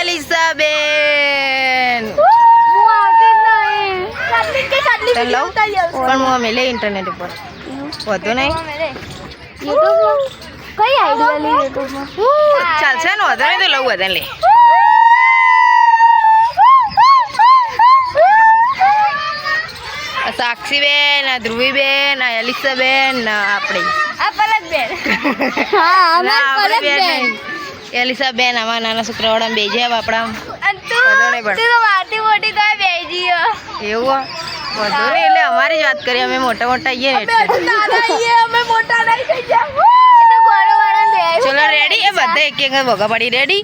એલિસાબેન પણ હું અમે લે ઇન્ટરનેટ ઉપર વધુ નહીં કઈ આઈડિયા લે યુટ્યુબમાં ચાલશે ને વધુ નહીં તો લઉં વધુ લે સાક્ષીબેન આ ધ્રુવીબેન આ એલિસાબેન આપણે આ પલકબેન હા અમે પલકબેન એલિસાબેન આમાં નાના છોકરાવાળા બે છે આપણા તું તો વાટી મોટી તો બેજી એવું વધુ નહીં એટલે અમારી જ વાત કરીએ અમે મોટા મોટા આવીએ ને અમે મોટા નહીં થઈ ગયા તો ગોળવાળા બે ચલો રેડી એ બધા એક એક ભોગા પાડી રેડી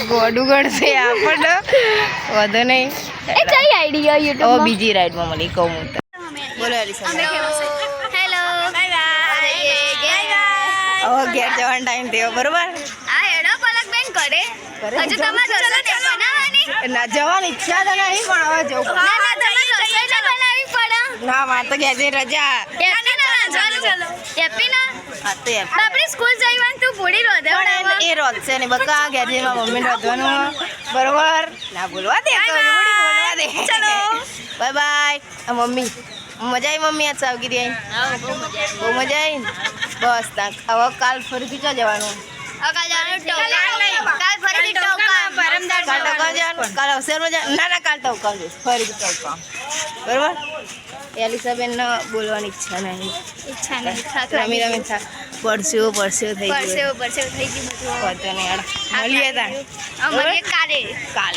ગોડું ગણશે આપણને વધુ નહીં એ કઈ આઈડિયા યુટ્યુબ બીજી રાઈડમાં મળી કહું હું બોલો એલિસાબેન હેલો બાય બાય ઘેર જવાનો ટાઈમ થયો બરોબર આ હેડો પલકબેન કરે હજુ તમારે રસોઈ બનાવવાની ના જવાની ઈચ્છા તો નહીં પણ હવે જવું ના ના તમારે રસોઈ તો બનાવવી પડે ના મારે તો ઘેર જઈને રજા હેપી ના હા તો આપણી સ્કૂલ જઈવાનું તું પૂરી રોધે એ રોધશે ને બકા ઘેર જઈને મમ્મી રોધવાનું બરોબર ના બોલવા દે બોલવા દે ચલો બાય બાય મમ્મી મજા આવી મમ્મી આજ સાવગીરી આવી બહુ મજા આવી બસ તાક હવે કાલ ફરીથી ક્યાં જવાનું કાલ અવસરમાં ના ના કાલ ટોકાવ ફરીથી ટોકાવ બરોબર એલિસાબેન બોલવાની ઈચ્છા નહીં રમી રમી પડસ્યો થઈ ગયું પડશે થઈ ગયું બધું મળીએ ત્યાં કાલે કાલે